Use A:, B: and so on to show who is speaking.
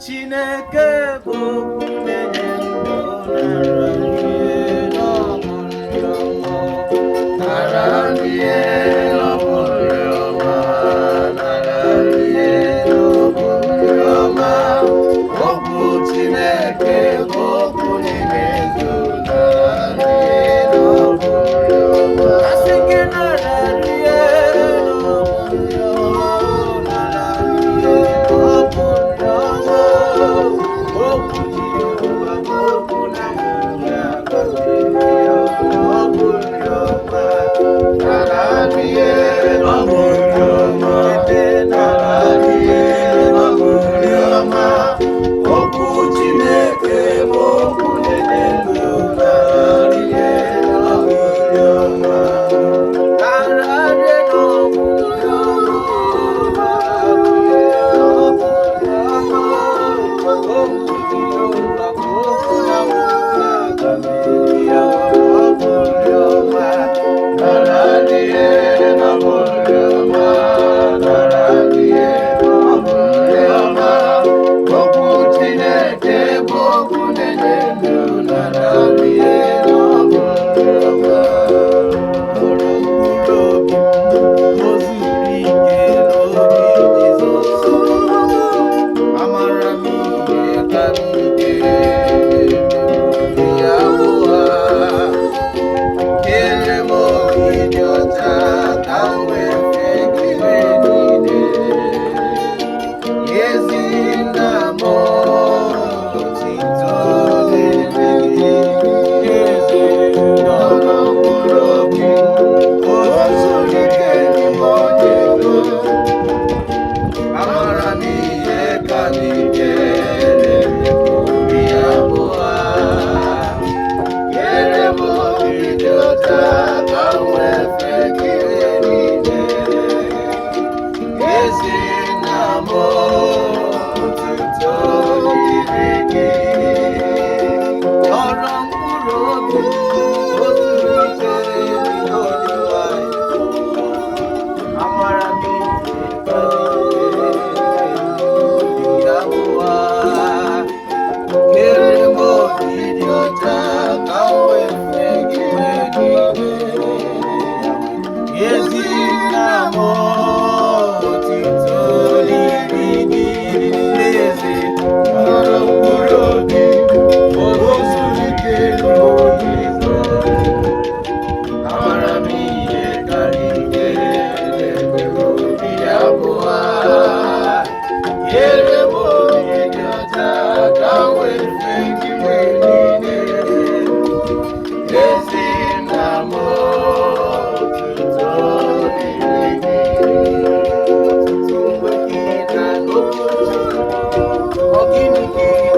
A: Chineke bụ okwu na-enye ndụ nara ihe n'ọmụ nri ọma nara ihe n'ọmụ nri ọma nara ihe n'ọmụ nri ọma okwu Chineke bụ okwu na-enye ndụ nara ihe n'ọmụ nri ọma asị gị nara ihe n'ọmụ nri ọma nara ihe n'ọmụ nri ọma okwu Jehova bụ okwu na-enye ndụ n'ọmụ nri ọma nara ihe n'ọmụ nri ọma nara ihe n'ọmụ nri ọma okwu Chineke bụ okwu na-enye ndụ nara ihe n'ọmụ nri ọma nara ihe n'ọmụ nri ọma nara ihe n'ọmụ nri ọma okwu Jehova bụ okwu na-enye ndụ n'ọmụ nri ọma nara ihe n'ọmụ nri ọma nara ihe n'ọmụ nri ọma okwu Chineke bụ okwu na-enye ndụ nara ihe n'ọmụ nri ọma hụrụ mkpụrụ obi o zuru ike n'obi Jizọs amara m ihe karịrị nke ya bụ ha kere m obi dị ọcha ka m wee fee gị mgbe niile ezi nna m otito dịrị gị eze nọ n'okpuru obi o zuru ike n'ime ọdịgo amara m ihe karịrị nke obi abụọ nyere m obi dị ọcha ka m wee fee gị mgbe niile ezi nna m otuto dịrị gị ọrụ mkpụrụ obi o zuru ike n'ime Onyenwe anyị amara m ihe karịrị nke obi abụọ nyere m obi dị ọcha ka m wee fee gị mgbe niile ezi nna m otito dịrị gị eze ọrụ mkpụrụ obi o zuru ike n'obi amara m ihe karịrị nke obi abụọ nyere m obi dị ọcha ka m wee fee gị mgbe niile ezi nna m otuto dịrị gị ọtụtụ mgbe gị na n'okwu ọ gịnị ka ị